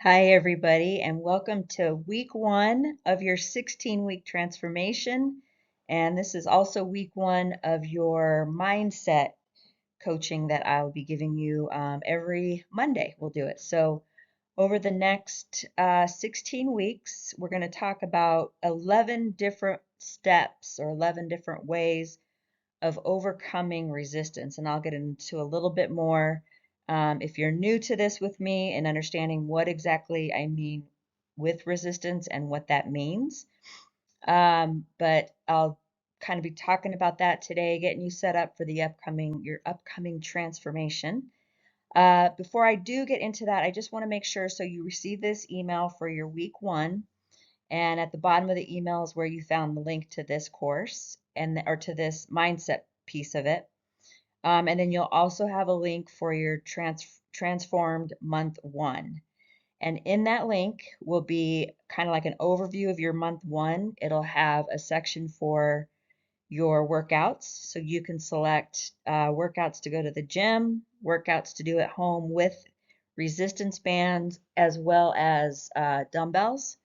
Hi, everybody, and welcome to week one of your 16-week transformation. And this is also week one of your mindset coaching that I'll be giving you every Monday. We'll do it. So, over the next 16 weeks, we're going to talk about 11 different steps or 11 different ways of overcoming resistance. And I'll get into a little bit more if you're new to this with me and understanding what exactly I mean with resistance and what that means. But I'll kind of be talking about that today, getting you set up for your upcoming transformation. Before I do get into that, I just want to make sure so you receive this email for your week one. And at the bottom of the email is where you found the link to this course or to this mindset piece of it. And then you'll also have a link for your transformed month one. And in that link will be kind of like an overview of your month one. It'll have a section for your workouts. So you can select workouts to go to the gym, workouts to do at home with resistance bands, as well as dumbbells.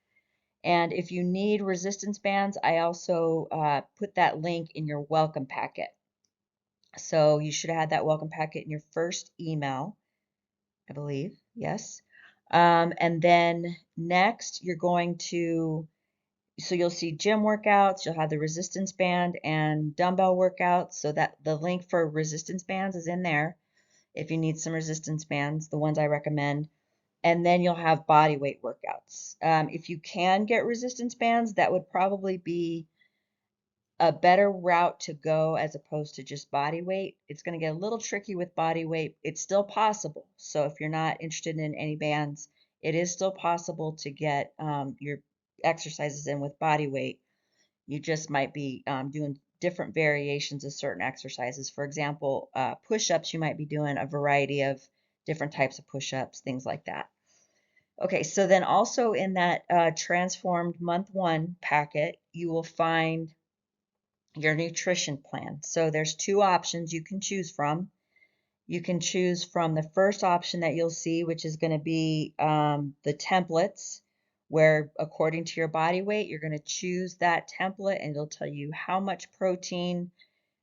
And if you need resistance bands, I also put that link in your welcome packet. So you should have had that welcome packet in your first email, I believe. Yes. And then next, so you'll see gym workouts, you'll have the resistance band and dumbbell workouts. So that the link for resistance bands is in there if you need some resistance bands, the ones I recommend. And then you'll have body weight workouts. If you can get resistance bands, that would probably be a better route to go as opposed to just body weight. It's going to get a little tricky with body weight. It's still possible. So if you're not interested in any bands, it is still possible to get your exercises in with body weight. You just might be doing different variations of certain exercises. For example, push-ups, you might be doing a variety of different types of push-ups, things like that. Okay, so then also in that transformed month one packet, you will find your nutrition plan. So there's two options you can choose from. You can choose from the first option that you'll see, which is going to be the templates, where according to your body weight, you're going to choose that template and it'll tell you how much protein,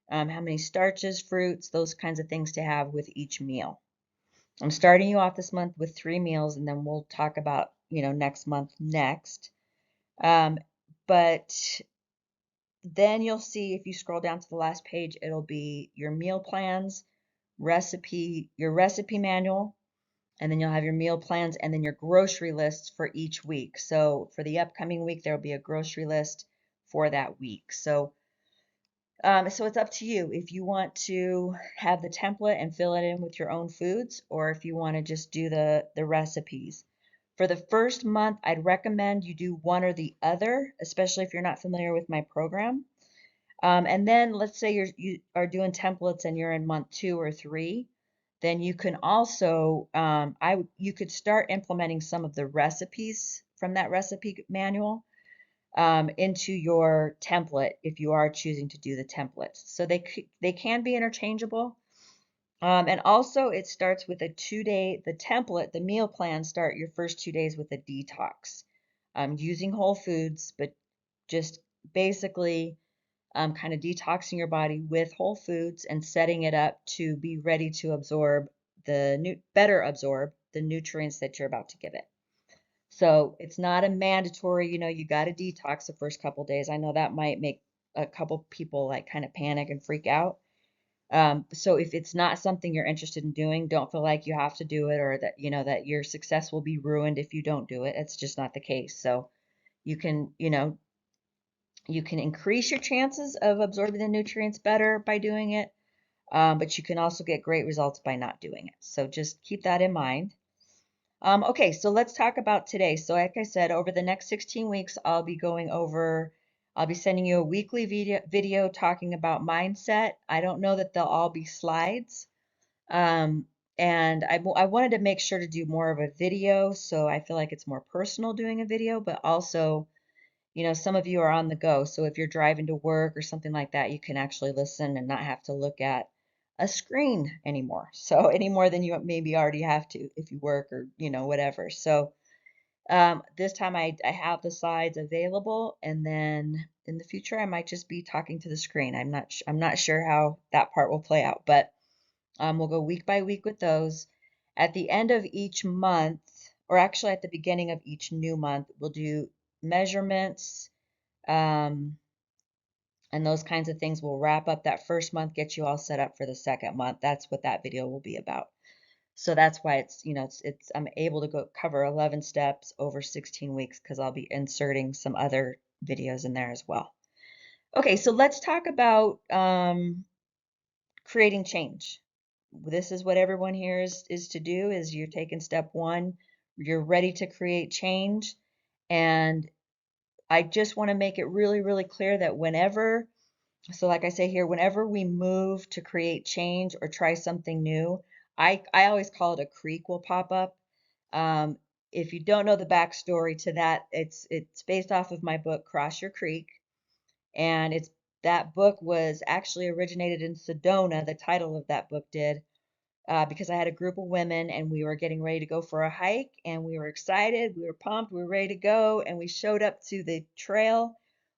how many starches, fruits, those kinds of things to have with each meal. I'm starting you off this month with 3 meals, and then we'll talk about, next month next. But then you'll see if you scroll down to the last page, it'll be your meal plans, your recipe manual, and then you'll have your meal plans and then your grocery lists for each week. So for the upcoming week, there'll be a grocery list for that week. So it's up to you if you want to have the template and fill it in with your own foods, or if you want to just do the recipes. For the first month, I'd recommend you do one or the other, especially if you're not familiar with my program. And then let's say you are doing templates and you're in month 2 or 3, then you can also you could start implementing some of the recipes from that recipe manual into your template if you are choosing to do the templates. So they can be interchangeable. And also it starts with the template, the meal plan start your first 2 days with a detox, using whole foods, but just basically kind of detoxing your body with whole foods and setting it up to be ready to better absorb the nutrients that you're about to give it. So it's not a mandatory, you got to detox the first couple days. I know that might make a couple people like kind of panic and freak out. So if it's not something you're interested in doing, don't feel like you have to do it or that, that your success will be ruined if you don't do it. It's just not the case. So you can, you can increase your chances of absorbing the nutrients better by doing it, but you can also get great results by not doing it. So just keep that in mind. Okay, so let's talk about today. So like I said, over the next 16 weeks, I'll be sending you a weekly video talking about mindset. I don't know that they'll all be slides. Um, and I wanted to make sure to do more of a video, so I feel like it's more personal doing a video, but also, some of you are on the go. So if you're driving to work or something like that, you can actually listen and not have to look at a screen anymore. So any more than you maybe already have to if you work or, whatever. So This time I have the slides available, and then in the future I might just be talking to the screen. I'm not sure how that part will play out, but we'll go week by week with those. At the end of each month, or actually at the beginning of each new month, we'll do measurements, um, and those kinds of things. Will wrap up that first month, get you all set up for the second month. That's what that video will be about. So that's why it's, it's I'm able to go cover 11 steps over 16 weeks because I'll be inserting some other videos in there as well. Okay, so let's talk about creating change. This is what everyone here is to do, is you're taking step one, you're ready to create change. And I just want to make it really, really clear that so like I say here, whenever we move to create change or try something new, I always call it a creek will pop up. Um, if you don't know the backstory to that, it's based off of my book, Cross Your Creek. And that book was actually originated in Sedona, the title of that book did, because I had a group of women and we were getting ready to go for a hike and we were excited, we were pumped, we were ready to go, and we showed up to the trail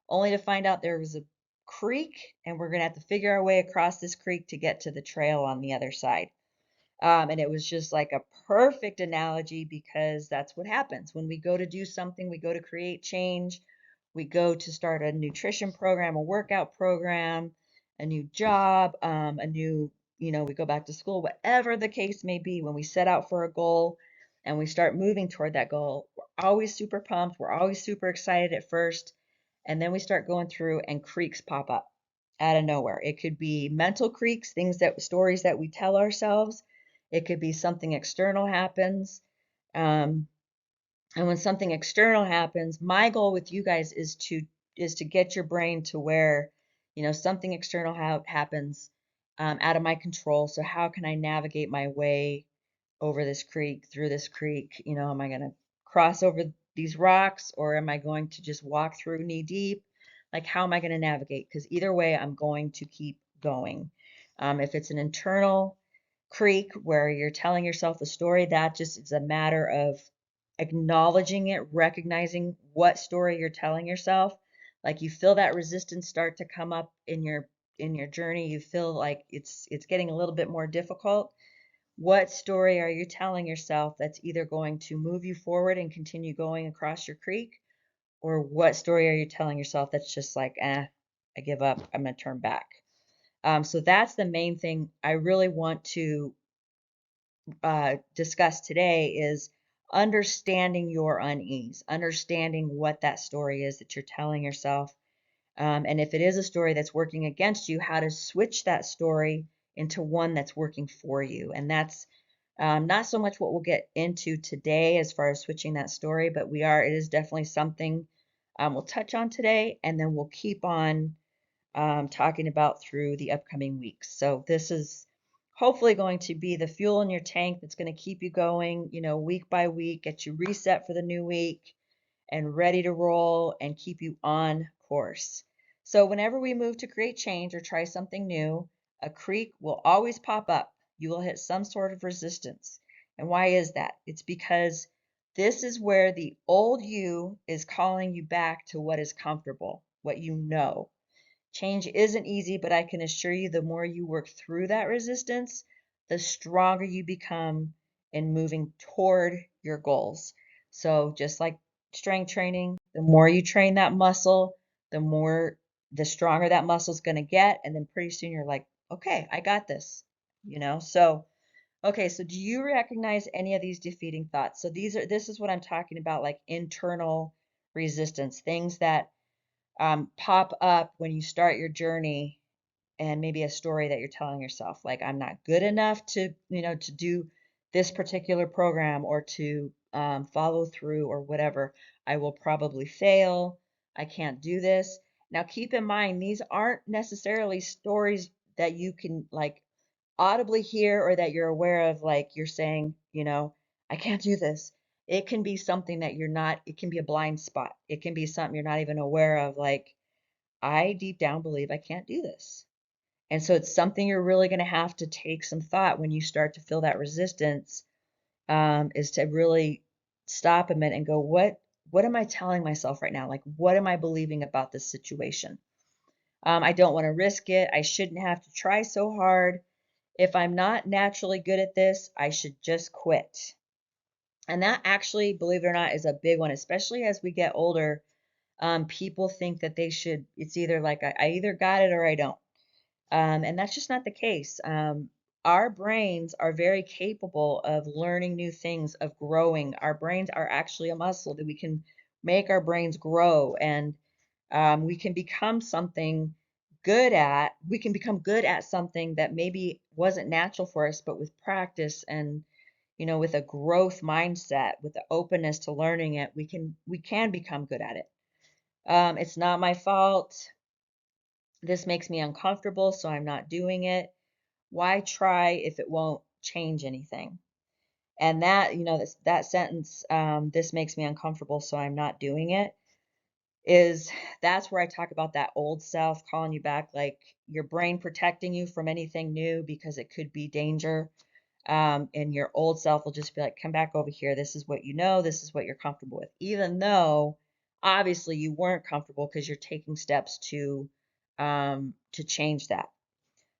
only to find out there was a creek and we're gonna have to figure our way across this creek to get to the trail on the other side. And it was just like a perfect analogy because that's what happens when we go to do something, we go to create change, we go to start a nutrition program, a workout program, a new job, a new, we go back to school, whatever the case may be. When we set out for a goal and we start moving toward that goal, we're always super pumped, we're always super excited at first, and then we start going through and creeks pop up out of nowhere. It could be mental creeks, stories that we tell ourselves. It could be something external happens. Um, and when something external happens, my goal with you guys is to get your brain to where, something external happens, out of my control. So how can I navigate my way over this creek, through this creek? Am I going to cross over these rocks, or am I going to just walk through knee deep? Like, how am I going to navigate? Because either way, I'm going to keep going. If it's an internal creek where you're telling yourself a story, that just is a matter of acknowledging it, recognizing what story you're telling yourself. Like, you feel that resistance start to come up in your journey, you feel like it's getting a little bit more difficult. What story are you telling yourself that's either going to move you forward and continue going across your creek, or what story are you telling yourself that's just like, I give up, I'm going to turn back? So that's the main thing I really want to discuss today, is understanding your unease, understanding what that story is that you're telling yourself. And if it is a story that's working against you, how to switch that story into one that's working for you. And that's not so much what we'll get into today as far as switching that story, but it is definitely something we'll touch on today, and then we'll keep on talking about through the upcoming weeks. So this is hopefully going to be the fuel in your tank that's going to keep you going, week by week, get you reset for the new week and ready to roll and keep you on course. So whenever we move to create change or try something new, a creek will always pop up. You will hit some sort of resistance. And why is that? It's because this is where the old you is calling you back to what is comfortable, what you know. Change isn't easy, but I can assure you the more you work through that resistance, the stronger you become in moving toward your goals. So just like strength training, the more you train that muscle, the stronger that muscle's going to get, and then pretty soon you're like, okay, I got this. So okay, so do you recognize any of these defeating thoughts? So this is what I'm talking about, like internal resistance, things that pop up when you start your journey, and maybe a story that you're telling yourself, like, I'm not good enough to do this particular program, or to follow through, or whatever. I will probably fail. I can't do this. Now, keep in mind, these aren't necessarily stories that you can like audibly hear, or that you're aware of, like you're saying, I can't do this. It can be something that you're not, it can be a blind spot. It can be something you're not even aware of, like, I deep down believe I can't do this. And so it's something you're really going to have to take some thought when you start to feel that resistance, is to really stop a minute and go, what am I telling myself right now? Like, what am I believing about this situation? I don't want to risk it. I shouldn't have to try so hard. If I'm not naturally good at this, I should just quit. And that actually, believe it or not, is a big one, especially as we get older. People think that they should, it's either like I either got it or I don't. And that's just not the case. Our brains are very capable of learning new things, of growing. Our brains are actually a muscle that we can make our brains grow, and we can become something good at. We can become good at something that maybe wasn't natural for us, but with practice and with a growth mindset, with the openness to learning it, we can become good at it. It's not my fault. This makes me uncomfortable, so I'm not doing it. Why try if it won't change anything? And that sentence, this makes me uncomfortable, so I'm not doing it, is that's where I talk about that old self calling you back, like your brain protecting you from anything new because it could be danger. And your old self will just be like, come back over here. This is what you know. This is what you're comfortable with, even though obviously you weren't comfortable because you're taking steps to change that.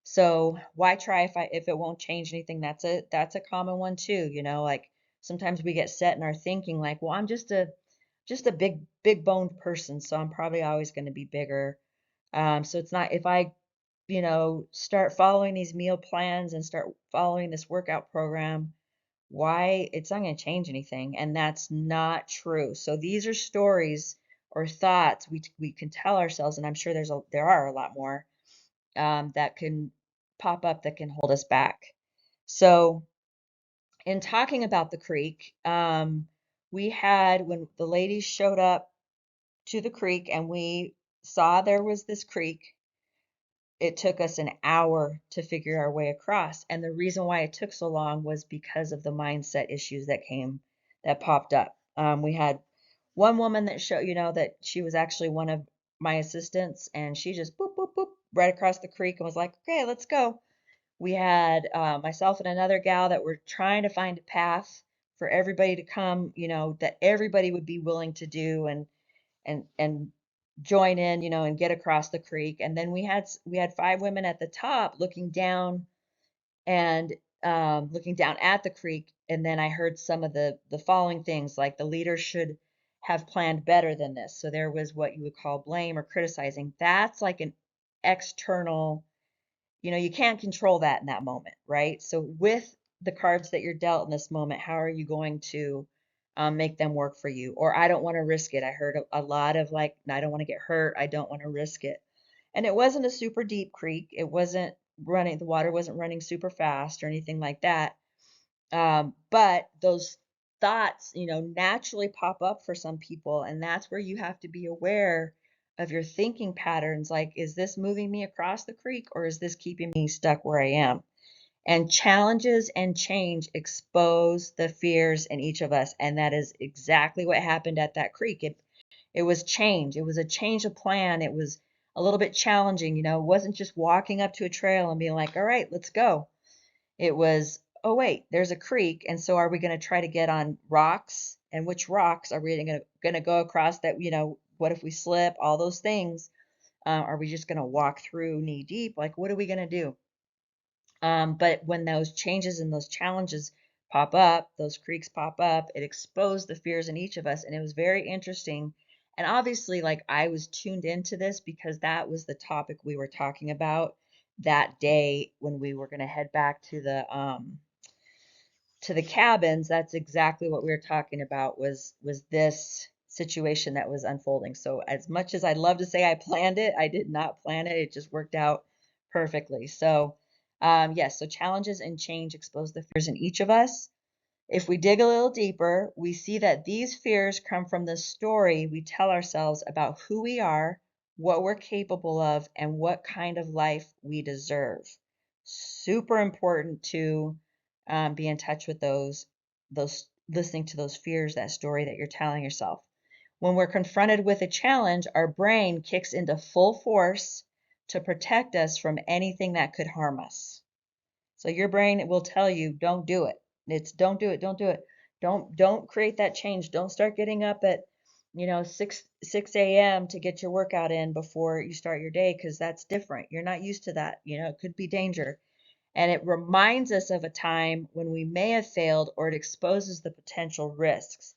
So why try if it won't change anything? That's a common one too. Like sometimes we get set in our thinking like, well, I'm just a big boned person, so I'm probably always going to be bigger. So it's not if I start following these meal plans and start following this workout program, why it's not going to change anything. And that's not true. So these are stories or thoughts we can tell ourselves, and I'm sure there are a lot more that can pop up that can hold us back. So in talking about the creek, we had when the ladies showed up to the creek and we saw there was this creek. It took us an hour to figure our way across. And the reason why it took so long was because of the mindset issues that popped up. We had one woman that showed, that she was actually one of my assistants, and she just boop, boop, boop, right across the creek and was like, okay, let's go. We had myself and another gal that were trying to find a path for everybody to come, that everybody would be willing to do and join in, and get across the creek. And then we had five women at the top and looking down at the creek. And then I heard some of the following things, like the leader should have planned better than this. So there was what you would call blame or criticizing. That's like an external, you can't control that in that moment, right? So with the cards that you're dealt in this moment, how are you going to make them work for you? Or I don't want to risk it. I heard a lot of like, I don't want to get hurt. I don't want to risk it. And it wasn't a super deep creek. It wasn't running, the water wasn't running super fast or anything like that. But those thoughts, naturally pop up for some people. And that's where you have to be aware of your thinking patterns. Like, is this moving me across the creek or is this keeping me stuck where I am? And challenges and change expose the fears in each of us. And that is exactly what happened at that creek. It was change. It was a change of plan. It was a little bit challenging. It wasn't just walking up to a trail and being like, all right, let's go. It was, oh, wait, there's a creek. And so are we going to try to get on rocks? And which rocks are we going to go across that, what if we slip? All those things. Are we just going to walk through knee deep? Like, what are we going to do? But when those changes and those challenges pop up, those creeks pop up, it exposed the fears in each of us. And it was very interesting. And obviously, like I was tuned into this because that was the topic we were talking about that day when we were going to head back to the cabins. That's exactly what we were talking about was this situation that was unfolding. So as much as I'd love to say I planned it, I did not plan it. It just worked out perfectly. So yes, so challenges and change expose the fears in each of us. If we dig a little deeper, we see that these fears come from the story we tell ourselves about who we are, what we're capable of, and what kind of life we deserve. Super important to be in touch with those listening to those fears, that story that you're telling yourself. When we're confronted with a challenge, our brain kicks into full force to protect us from anything that could harm us. So your brain will tell you, don't do it. It's don't do it, don't do it. Don't create that change. Don't start getting up at 6 a.m. to get your workout in before you start your day, because that's different. You're not used to that. It could be danger. And it reminds us of a time when we may have failed, or it exposes the potential risks.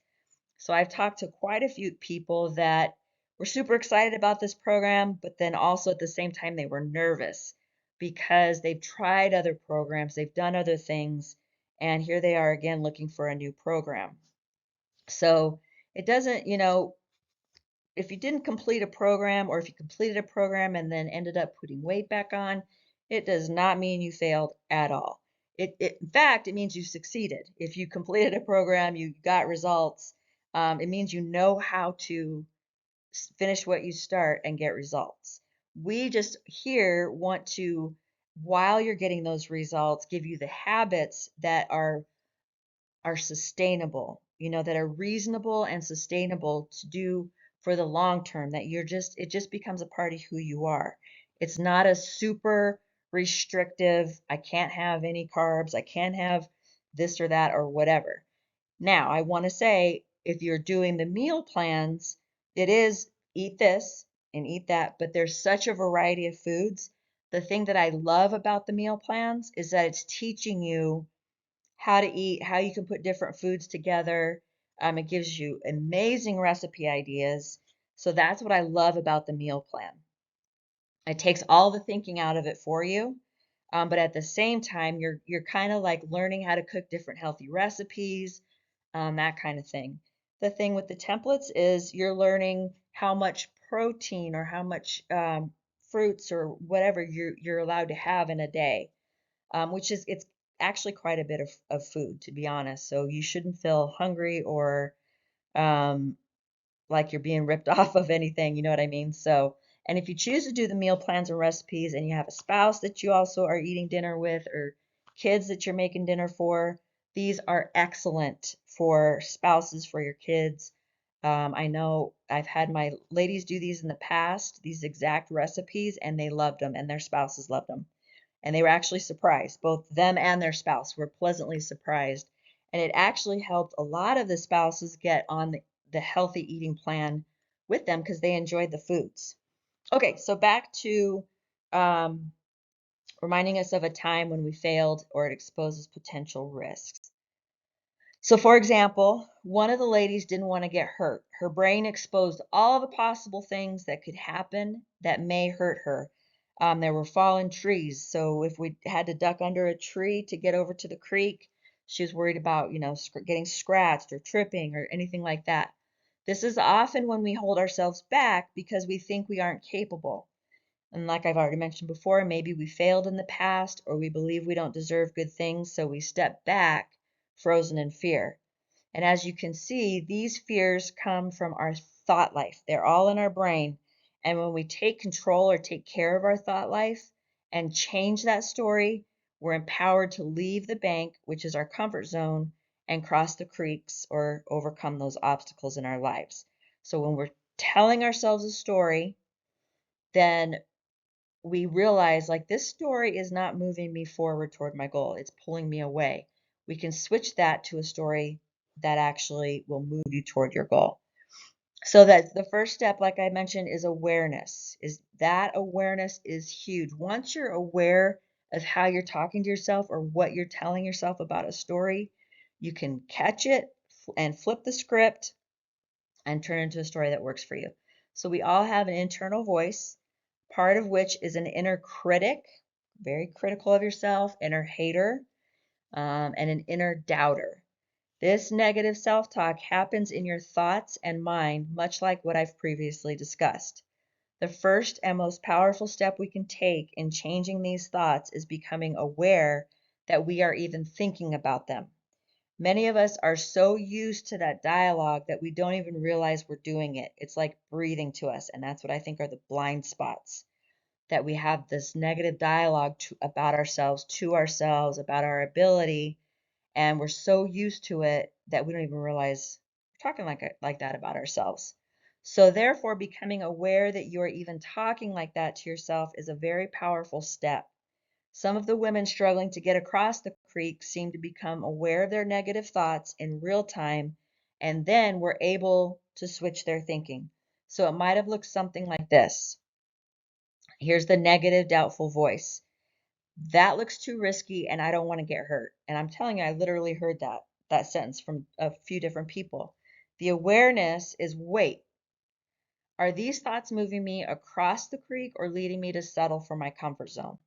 So I've talked to quite a few people that were super excited about this program, but then also at the same time they were nervous because they've tried other programs, they've done other things, and here they are again looking for a new program. So it doesn't, if you didn't complete a program, or if you completed a program and then ended up putting weight back on, it does not mean you failed at all. In fact, it means you succeeded. If you completed a program, you got results, it means you know how to finish what you start and get results. We just here want to, while you're getting those results, give you the habits that are sustainable, that are reasonable and sustainable to do for the long term, that it just becomes a part of who you are. It's not a super restrictive, I can't have any carbs, I can't have this or that or whatever. Now, I want to say, if you're doing the meal plans, it is eat this and eat that, but there's such a variety of foods. The thing that I love about the meal plans is that it's teaching you how to eat, how you can put different foods together. It gives you amazing recipe ideas. So that's what I love about the meal plan. It takes all the thinking out of it for you. But at the same time, you're kind of like learning how to cook different healthy recipes, that kind of thing. The thing with the templates is you're learning how much protein or how much fruits or whatever you're allowed to have in a day, which is it's actually quite a bit of food, to be honest. So you shouldn't feel hungry or um, like you're being ripped off of anything, you know what I mean? So, and if you choose to do the meal plans and recipes and you have a spouse that you also are eating dinner with, or kids that you're making dinner for, these are excellent for spouses, for your kids. I know I've had my ladies do these in the past, these exact recipes, and they loved them, and their spouses loved them. And they were actually surprised. Both them and their spouse were pleasantly surprised. And it actually helped a lot of the spouses get on the healthy eating plan with them because they enjoyed the foods. Okay, so back to um, reminding us of a time when we failed or it exposes potential risks. So, for example, one of the ladies didn't want to get hurt. Her brain exposed all the possible things that could happen that may hurt her. There were fallen trees, so if we had to duck under a tree to get over to the creek, she was worried about, getting scratched or tripping or anything like that. This is often when we hold ourselves back because we think we aren't capable. And like I've already mentioned before, maybe we failed in the past, or we believe we don't deserve good things, so we step back, frozen in fear. And as you can see, these fears come from our thought life. They're all in our brain. And when we take control or take care of our thought life and change that story, we're empowered to leave the bank, which is our comfort zone, and cross the creeks or overcome those obstacles in our lives. So when we're telling ourselves a story, then we realize, like, this story is not moving me forward toward my goal, it's pulling me away. We can switch that to a story that actually will move you toward your goal. So that the first step, like I mentioned, is awareness. Is that awareness is huge. Once you're aware of how you're talking to yourself or what you're telling yourself about a story, you can catch it and flip the script and turn it into a story that works for you. So we all have an internal voice, part of which is an inner critic, very critical of yourself, inner hater, and an inner doubter. This negative self talk happens in your thoughts and mind, much like what I've previously discussed. The first and most powerful step we can take in changing these thoughts is becoming aware that we are even thinking about them. Many of us are so used to that dialogue that we don't even realize we're doing it. It's like breathing to us, and that's what I think are the blind spots, that we have this negative dialogue about ourselves, to ourselves, about our ability, and we're so used to it that we don't even realize we're talking like that about ourselves. So therefore, becoming aware that you're even talking like that to yourself is a very powerful step. Some of the women struggling to get across the creek seem to become aware of their negative thoughts in real time and then were able to switch their thinking. So it might have looked something like this. Here's the negative, doubtful voice. That looks too risky and I don't want to get hurt. And I'm telling you, I literally heard that sentence from a few different people. The awareness is, wait, are these thoughts moving me across the creek or leading me to settle for my comfort zone?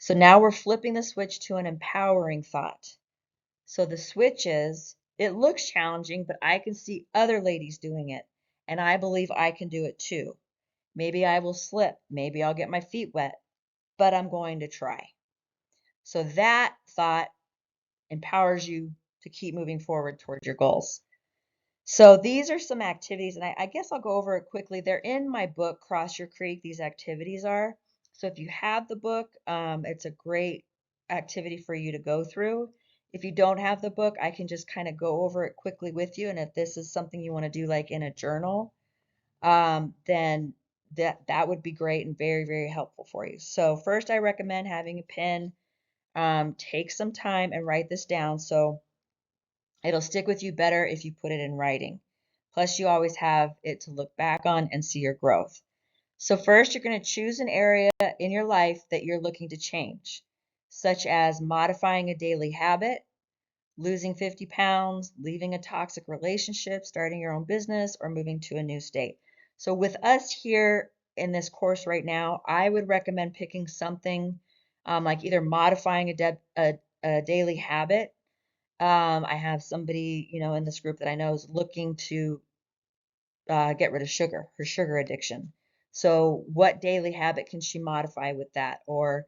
So now we're flipping the switch to an empowering thought. So the switch is, it looks challenging, but I can see other ladies doing it, and I believe I can do it too. Maybe I will slip, maybe I'll get my feet wet, but I'm going to try. So that thought empowers you to keep moving forward towards your goals. So these are some activities, and I guess I'll go over it quickly. They're in my book, Cross Your Creek, these activities are. So if you have the book, it's a great activity for you to go through. If you don't have the book, I can just kind of go over it quickly with you. And if this is something you want to do like in a journal, then that would be great and very, very helpful for you. So first, I recommend having a pen. Take some time and write this down. So it'll stick with you better if you put it in writing. Plus, you always have it to look back on and see your growth. So first, you're going to choose an area in your life that you're looking to change, such as modifying a daily habit, losing 50 pounds, leaving a toxic relationship, starting your own business, or moving to a new state. So with us here in this course right now, I would recommend picking something like either modifying a daily habit. I have somebody, in this group that I know is looking to get rid of sugar, her sugar addiction. So, what daily habit can she modify with that? Or,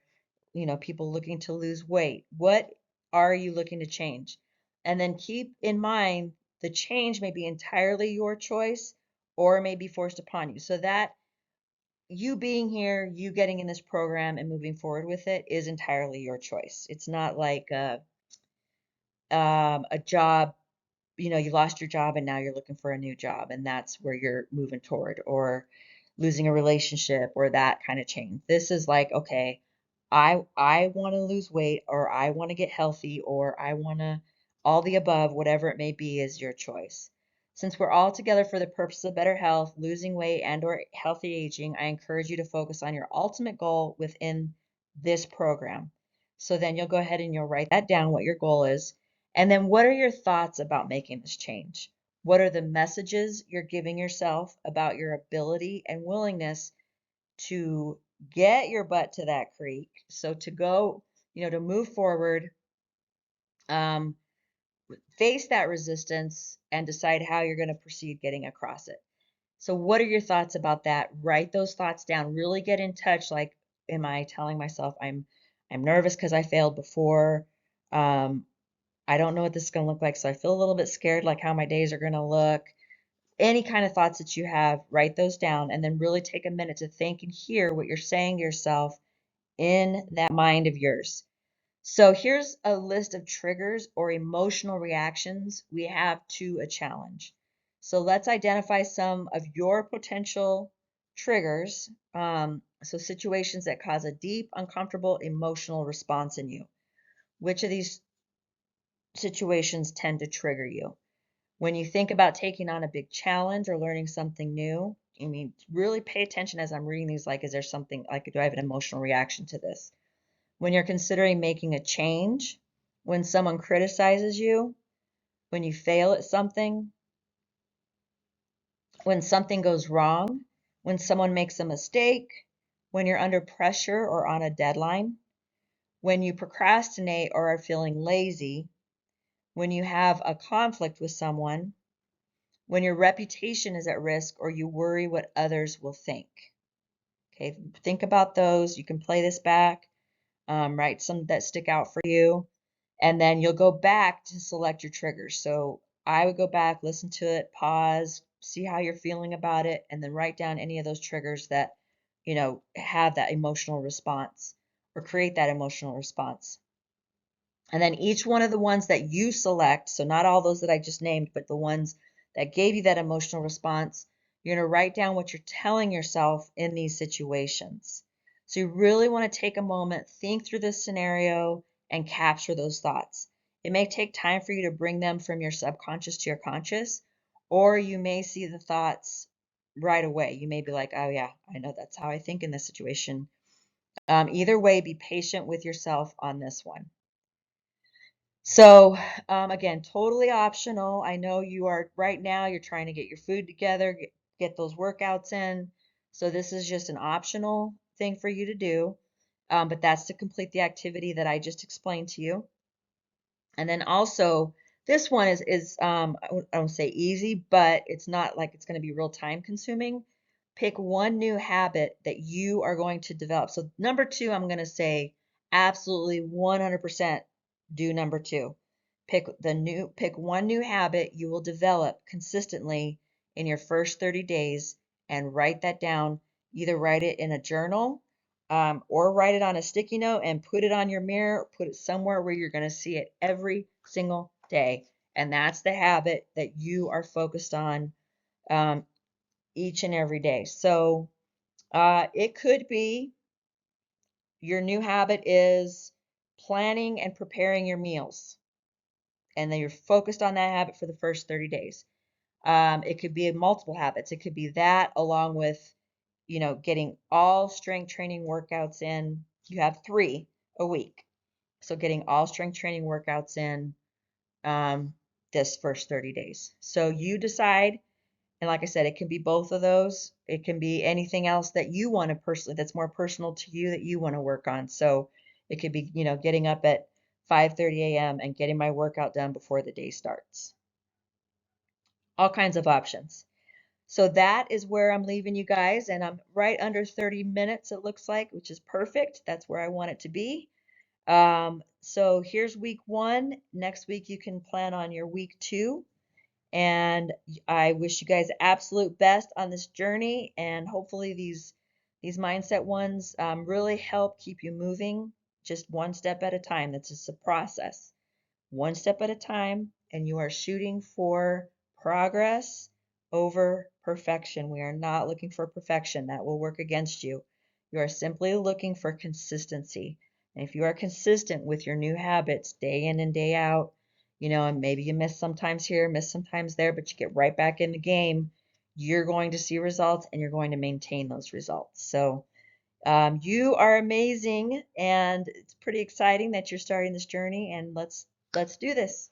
people looking to lose weight. What are you looking to change? And then keep in mind the change may be entirely your choice or may be forced upon you. So, that you being here, you getting in this program and moving forward with it is entirely your choice. It's not like a job, you lost your job and now you're looking for a new job and that's where you're moving toward, or losing a relationship or that kind of change. This is like, okay, I want to lose weight, or I want to get healthy, or I want to, all the above, whatever it may be is your choice. Since we're all together for the purpose of better health, losing weight and or healthy aging, I encourage you to focus on your ultimate goal within this program. So then you'll go ahead and you'll write that down, what your goal is. And then what are your thoughts about making this change? What are the messages you're giving yourself about your ability and willingness to get your butt to that creek? So to go, to move forward, um, face that resistance and decide how you're going to proceed getting across it. So what are your thoughts about that? Write those thoughts down. Really get in touch. Like, am I telling myself I'm nervous because I failed before? I don't know what this is going to look like, so I feel a little bit scared, like how my days are going to look. Any kind of thoughts that you have, write those down and then really take a minute to think and hear what you're saying to yourself in that mind of yours. So here's a list of triggers or emotional reactions we have to a challenge. So let's identify some of your potential triggers. So situations that cause a deep, uncomfortable emotional response in you. Which of these situations tend to trigger you? When you think about taking on a big challenge or learning something new, really pay attention as I'm reading these. Like, is there something, like, do I have an emotional reaction to this? When you're considering making a change, when someone criticizes you, when you fail at something, when something goes wrong, when someone makes a mistake, when you're under pressure or on a deadline, when you procrastinate or are feeling lazy, when you have a conflict with someone, when your reputation is at risk or you worry what others will think. Okay, think about those. You can play this back, write some that stick out for you, and then you'll go back to select your triggers. So I would go back, listen to it, pause, see how you're feeling about it, and then write down any of those triggers that, have that emotional response or create that emotional response. And then each one of the ones that you select, so not all those that I just named, but the ones that gave you that emotional response, you're going to write down what you're telling yourself in these situations. So you really want to take a moment, think through this scenario, and capture those thoughts. It may take time for you to bring them from your subconscious to your conscious, or you may see the thoughts right away. You may be like, oh, yeah, I know that's how I think in this situation. Either way, be patient with yourself on this one. So, again, totally optional. I know you are right now, you're trying to get your food together, get those workouts in. So, this is just an optional thing for you to do. But that's to complete the activity that I just explained to you. And then also, this one is I don't say easy, but it's not like it's going to be real time consuming. Pick one new habit that you are going to develop. So number two, I'm going to say absolutely 100% do number two. Pick one new habit you will develop consistently in your first 30 days and write that down. Either write it in a journal, or write it on a sticky note and put it on your mirror, put it somewhere where you're going to see it every single day. And that's the habit that you are focused on, each and every day. So it could be your new habit is planning and preparing your meals. And then you're focused on that habit for the first 30 days. It could be multiple habits. It could be that along with, getting all strength training workouts in. You have 3 a week. So getting all strength training workouts in, this first 30 days. So you decide. And like I said, it can be both of those. It can be anything else that you want to personally, that's more personal to you that you want to work on. So it could be, getting up at 5:30 a.m. and getting my workout done before the day starts. All kinds of options. So that is where I'm leaving you guys, and I'm right under 30 minutes, it looks like, which is perfect. That's where I want it to be. So here's week 1. Next week you can plan on your week 2. And I wish you guys absolute best on this journey, and hopefully these mindset ones really help keep you moving just one step at a time. That's just a process, one step at a time, and you are shooting for progress over perfection. We are not looking for perfection. That will work against you. You are simply looking for consistency. And if you are consistent with your new habits day in and day out, and maybe you miss sometimes here, miss sometimes there, but you get right back in the game, you're going to see results and you're going to maintain those results. So you are amazing, and it's pretty exciting that you're starting this journey, and let's do this.